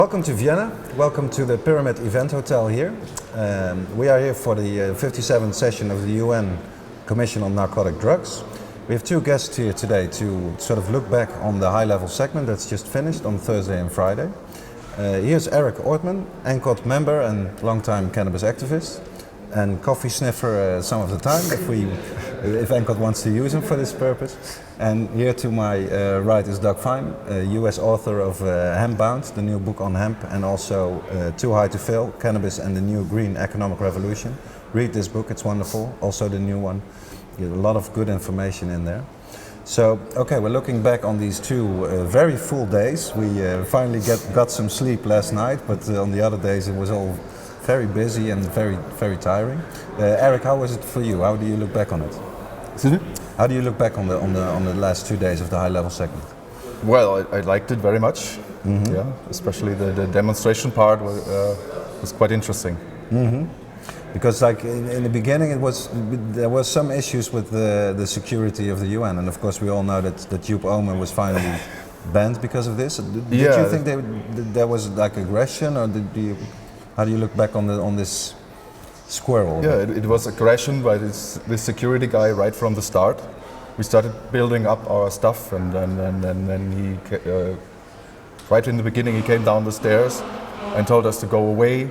Welcome to Vienna. Welcome to the Pyramid Event Hotel here. We are here for the 57th session of the UN Commission on Narcotic Drugs. We have two guests here today to sort of look back on the high-level segment that's just finished on Thursday and Friday. Here's Eric Ortman, Encod member and longtime cannabis activist, and coffee sniffer some of the time if Encod wants to use him for this purpose. And here to my right is Doug Fine, US author of Hempbound, the new book on hemp, and also Too High to Fail, Cannabis and the New Green Economic Revolution. Read this book, it's wonderful, also the new one. You get a lot of good information in there. So, okay, we're looking back on these two very full days. We finally got some sleep last night, but on the other days it was all very busy and very tiring. Eric, how was it for you? How do you look back on it? Excuse me? How do you look back on the last 2 days of the high-level segment? Well, I liked it very much. Mm-hmm. Yeah, especially the demonstration part was quite interesting. Mm-hmm. Because, like in the beginning, there was some issues with the security of the UN, and of course we all know that Joop Omen was finally banned because of this. Did you think there was like aggression, or how do you look back on this squirrel? Yeah, it was aggression by this security guy right from the start. We started building up our stuff, and then he, right in the beginning, he came down the stairs and told us to go away,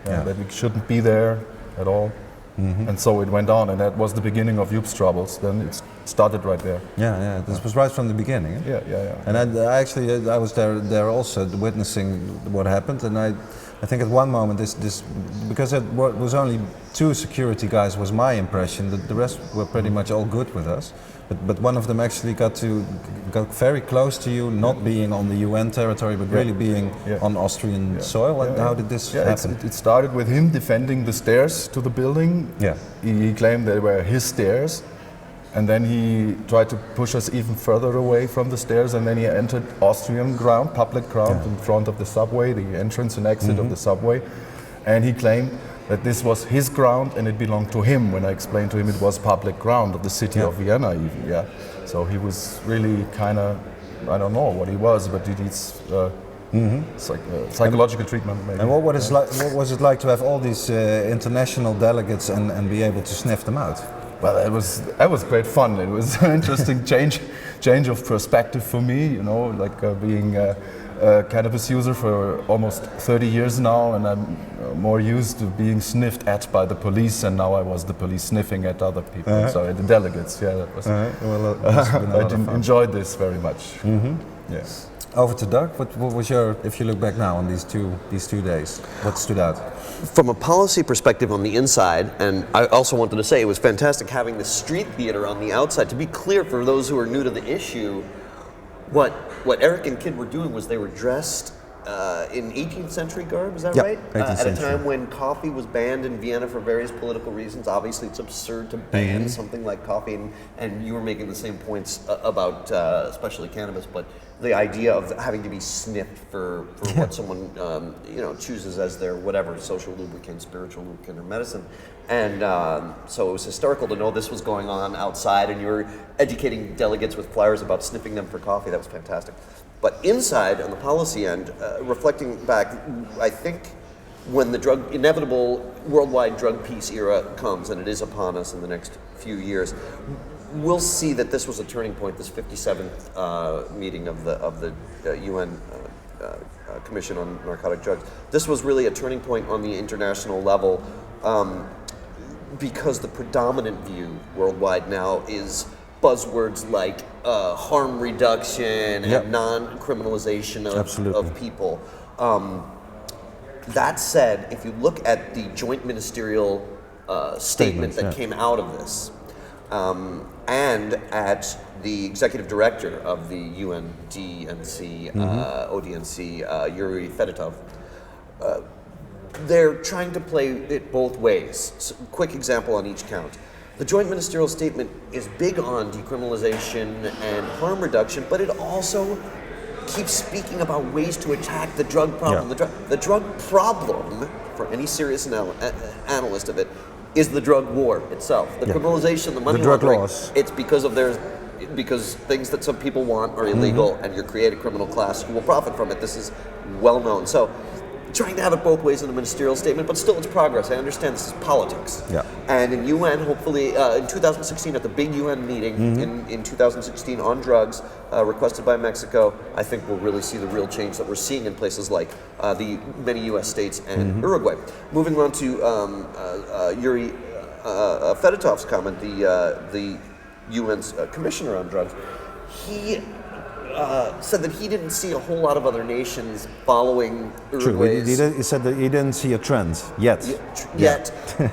that we shouldn't be there at all. Mm-hmm. And so it went on, and that was the beginning of Joop's troubles. Then it started right there. Yeah, this was right from the beginning. Eh? Yeah. And I was there also witnessing what happened, and I think at one moment this because it was only two security guys was my impression. That the rest were pretty much all good with us, but one of them actually got very close to you, not being on the UN territory, but really being on Austrian soil. And how did this happen? It started with him defending the stairs to the building. Yeah, he claimed they were his stairs. And then he tried to push us even further away from the stairs, and then he entered Austrian ground, public ground, in front of the subway, the entrance and exit of the subway. And he claimed that this was his ground and it belonged to him, when I explained to him it was public ground of the city of Vienna even, So he was really kind of, I don't know what he was, but he needs psychological treatment maybe. And what was it like to have all these international delegates and be able to sniff them out? Well, that was great fun. It was an interesting change of perspective for me. Like being a cannabis user for almost 30 years now, and I'm more used to being sniffed at by the police, and now I was the police sniffing at other people. Sorry, the delegates. Yeah, that was. I enjoyed this very much. Mm-hmm. Yes. Over to Doug. What was if you look back now on these 2 days, what stood out? From a policy perspective on the inside, and I also wanted to say it was fantastic having the street theater on the outside. To be clear for those who are new to the issue, what Eric and Kid were doing was they were dressed in 18th century garb, is that right? At a time when coffee was banned in Vienna for various political reasons. Obviously it's absurd to ban something like coffee, and you were making the same points about especially cannabis, but the idea of having to be sniffed for what someone chooses as their whatever, social lubricant, spiritual lubricant, or medicine. And so it was hysterical to know this was going on outside, and you were educating delegates with flyers about sniffing them for coffee. That was fantastic. But inside, on the policy end, reflecting back, I think when the inevitable worldwide drug peace era comes, and it is upon us in the next few years, we'll see that this was a turning point. This 57th meeting of the UN Commission on Narcotic Drugs. This was really a turning point on the international level, because the predominant view worldwide now is buzzwords like harm reduction and non-criminalization of people. That said, if you look at the joint ministerial statement that came out of this, and at the executive director of the UNDNC, ODNC, Yuri Fedotov, they're trying to play it both ways. So, quick example on each count. The joint ministerial statement is big on decriminalization and harm reduction, but it also keeps speaking about ways to attack the drug problem. The drug problem, for any serious analyst of it, is the drug war itself. The criminalization, the money drug laundering, laws. it's because of their because things that some people want are illegal, and you create a criminal class who will profit from it. This is well known. So, trying to have it both ways in a ministerial statement, but still it's progress. I understand this is politics. Yeah. And in UN, hopefully, in 2016, at the big UN meeting in 2016 on drugs, requested by Mexico, I think we'll really see the real change that we're seeing in places like the many US states and Uruguay. Moving on to Yuri Fedotov's comment, the UN's commissioner on drugs, he said that he didn't see a whole lot of other nations following Uruguay's. He said that he didn't see a trend yet.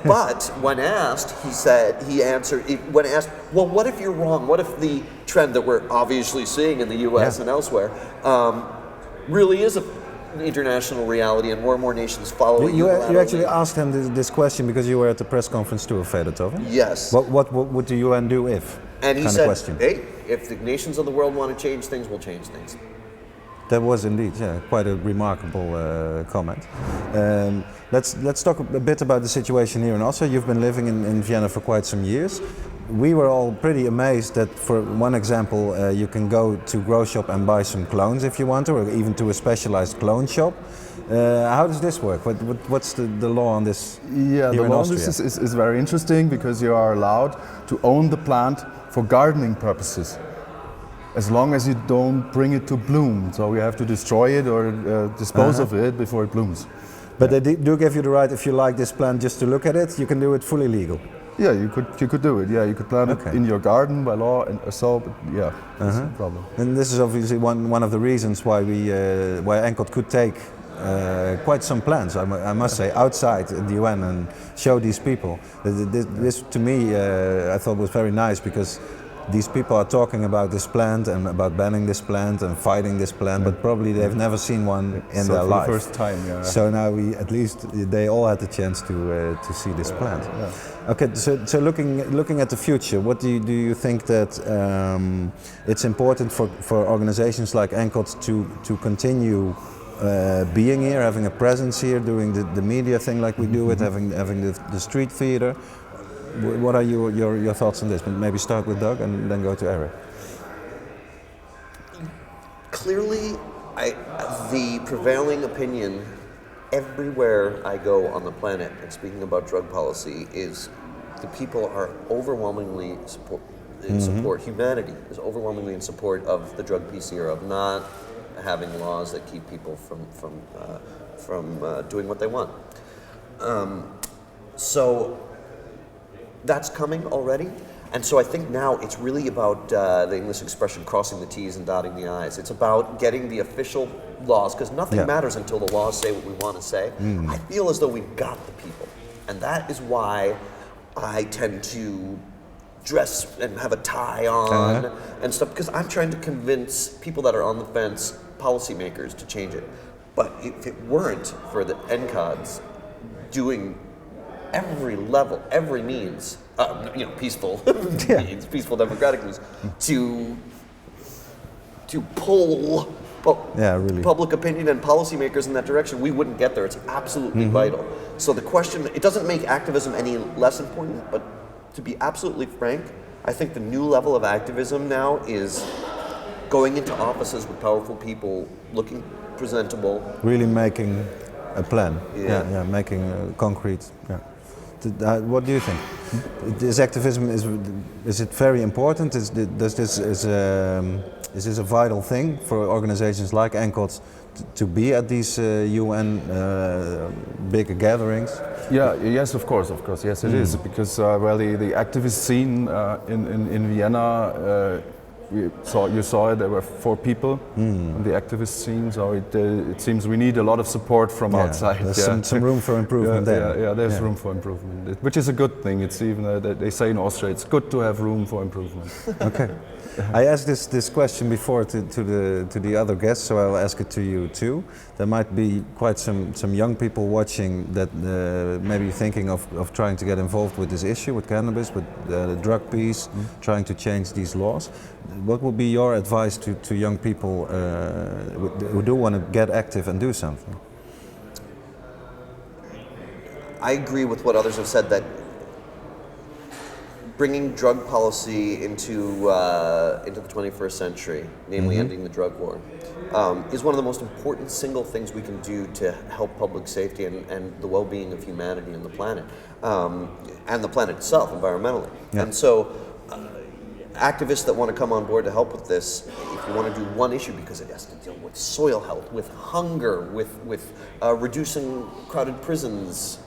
But when asked, he answered, when asked, well, what if you're wrong? What if the trend that we're obviously seeing in the US and elsewhere really is an international reality and more nations follow it? You actually asked him this question because you were at the press conference too of Fedotov. Yes. What would the UN do if? And he kind said, of question. hey, if the nations of the world want to change things, we'll change things. That was indeed, quite a remarkable comment. Let's talk a bit about the situation here in Oslo. You've been living in Vienna for quite some years. We were all pretty amazed that, for one example, you can go to Grow Shop and buy some clones if you want to, or even to a specialized clone shop. How does this work? What's the law on this? Yeah, the law on this is very interesting because you are allowed to own the plant for gardening purposes, as long as you don't bring it to bloom. So you have to destroy it or dispose of it before it blooms. But they do give you the right, if you like this plant, just to look at it, you can do it fully legal. Yeah, you could do it. Yeah, you could plant it in your garden by law, and so. But yeah, that's no problem. And this is obviously one of the reasons why why Encod could take quite some plants, I must say, outside the UN and show these people. This to me, I thought was very nice because these people are talking about this plant and about banning this plant and fighting this plant, but probably they've never seen one in their life. For the first time, yeah. So now they all had the chance to see this plant. Yeah. Okay, so looking at the future, what do you think that it's important for organizations like Encod to continue being here, having a presence here, doing the media thing like we do it, having the street theater? What are your thoughts on this? Maybe start with Doug and then go to Eric. Clearly, the prevailing opinion everywhere I go on the planet, and speaking about drug policy, is the people are overwhelmingly in support. Humanity is overwhelmingly in support of the drug peace era, of not having laws that keep people from doing what they want. So that's coming already. And so I think now it's really about the English expression crossing the T's and dotting the I's. It's about getting the official laws, because nothing matters until the laws say what we want to say. I feel as though we've got the people. And that is why I tend to dress and have a tie on and stuff, because I'm trying to convince people that are on the fence, policymakers, to change it. But if it weren't for the Encods doing every level, every means, peaceful means, peaceful democratic means, to pull public opinion and policymakers in that direction, we wouldn't get there. It's absolutely vital. So the question, it doesn't make activism any less important, but to be absolutely frank, I think the new level of activism now is going into offices with powerful people, looking presentable. Really making a plan. Making concrete. Yeah. What do you think? Is activism is it very important? Is this a vital thing for organizations like Encod to be at these UN big gatherings? Yes, of course, yes, it is, because the activist scene in Vienna. You saw it. There were 4 people on the activist scene, so it seems we need a lot of support from outside. There's some room for improvement there. Yeah, there's room for improvement, which is a good thing. It's even they say in Austria, it's good to have room for improvement. Okay. I asked this question before to the other guests, so I'll ask it to you too. There might be quite some young people watching that maybe thinking of trying to get involved with this issue, with cannabis, with the drug piece, trying to change these laws. What would be your advice to young people who do want to get active and do something? I agree with what others have said, that bringing drug policy into the 21st century, namely ending the drug war, is one of the most important single things we can do to help public safety and the well-being of humanity and the planet, and the planet itself, environmentally. Yeah. And so, activists that want to come on board to help with this, if you want to do one issue, because it has to deal with soil health, with hunger, with reducing crowded prisons,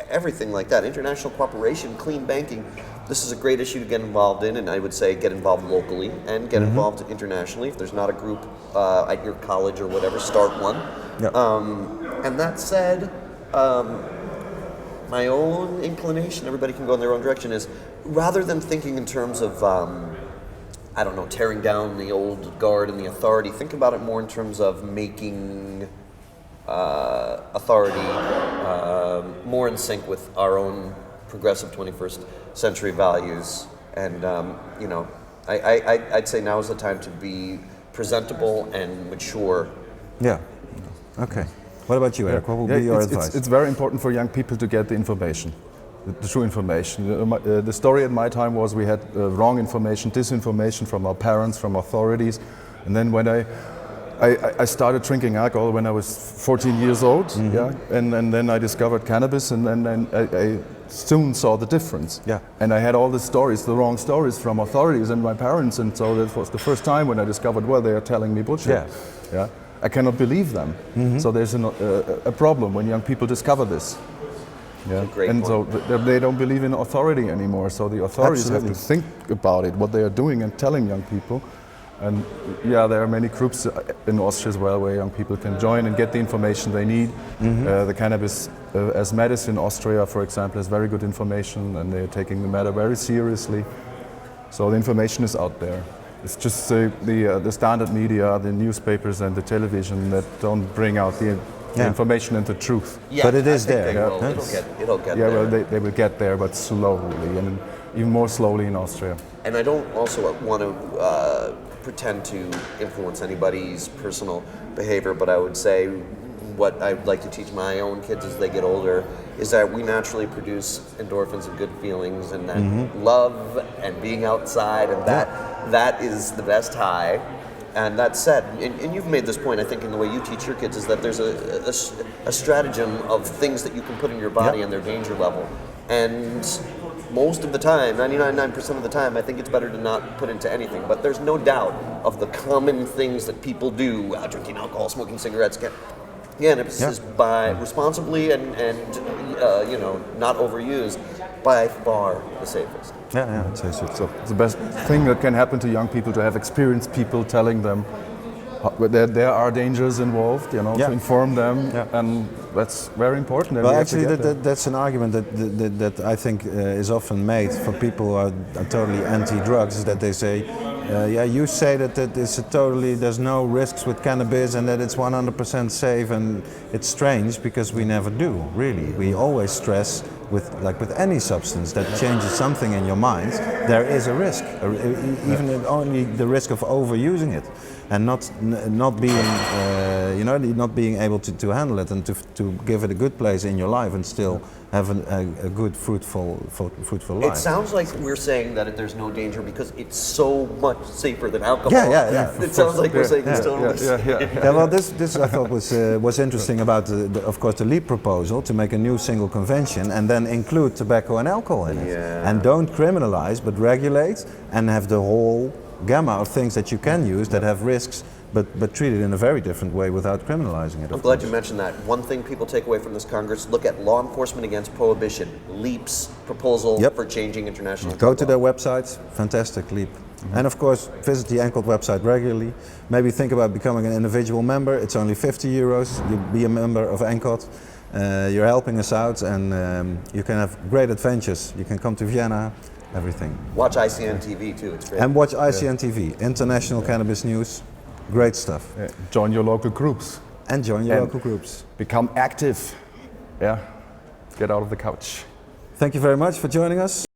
everything like that, international cooperation, clean banking, this is a great issue to get involved in, and I would say get involved locally and get involved internationally. If there's not a group at your college or whatever, start one. Yeah. And that said, my own inclination, everybody can go in their own direction, is rather than thinking in terms of, I don't know, tearing down the old guard and the authority, think about it more in terms of making authority more in sync with our own progressive 21st century values. And, you know, I'd say now is the time to be presentable and mature. Yeah. Okay. What about you, Eric? What would be your advice? It's very important for young people to get the information, the true information. The story at my time was we had wrong information, disinformation from our parents, from authorities. And then when I started drinking alcohol when I was 14 years old, and then I discovered cannabis, and then I soon saw the difference. Yeah. And I had all the stories, the wrong stories from authorities and my parents, and so that was the first time when I discovered, well, they are telling me bullshit. Yeah. Yeah. I cannot believe them. So there's a problem when young people discover this. Yeah. Great and point. so they don't believe in authority anymore. So the authorities Absolutely. have to think about it, what they are doing, and telling young people. And yeah, there are many groups in Austria as well where young people can join and get the information they need. The cannabis as medicine, Austria, for example, has very good information, and they're taking the matter very seriously. So the information is out there. It's just the standard media, the newspapers and the television that don't bring out the information and the truth. Yeah, But it I is think there. they will. Yeah. It'll get Yeah, there. well, they will get there, but slowly, and even more slowly in Austria. And I don't also want to pretend to influence anybody's personal behavior, but I would say what I'd like to teach my own kids as they get older is that we naturally produce endorphins and good feelings, and that love and being outside, and that is the best high. And that said, and you've made this point, I think, in the way you teach your kids, is that there's a stratagem of things that you can put in your body and their danger level. And most of the time, 99% of the time, I think it's better to not put into anything. But there's no doubt of the common things that people do, drinking alcohol, smoking cigarettes. Cannabis is by responsibly and you know, not overused, by far the safest. Yeah, I'd say so. So it's the best thing that can happen to young people, to have experienced people telling them that there are dangers involved, you know, to inform them, and that's very important. Well, actually, that's an argument that I think is often made for people who are totally anti-drugs, is that they say, yeah, you say that it's there's no risks with cannabis and that it's 100% safe, and it's strange because we never do, really. We always stress, with any substance that changes something in your mind, there is a risk, even only the risk of overusing it, and not being not being able to handle it and to give it a good place in your life and still have a good fruitful life. It sounds like we're saying that there's no danger because it's so much safer than alcohol. Yeah. It sounds like we're saying it's totally safe. Yeah, well, this I thought was interesting about of course the LEAP proposal to make a new single convention and then include tobacco and alcohol in it, and don't criminalize but regulate and have the whole gamma of things that you can use that have risks, but treat it in a very different way without criminalizing it. I'm glad you mentioned that. One thing people take away from this Congress: look at law enforcement against prohibition. LEAP's proposal for changing international. Go to their website. Fantastic, LEAP. And of course, visit the Encod website regularly. Maybe think about becoming an individual member. It's only €50. You be a member of Encod. You're helping us out, and you can have great adventures. You can come to Vienna, everything. Watch ICN TV too, it's great. And watch ICN TV, International Cannabis News. Great stuff. Join your local groups. And join your local groups. Become active. Yeah. Get out of the couch. Thank you very much for joining us.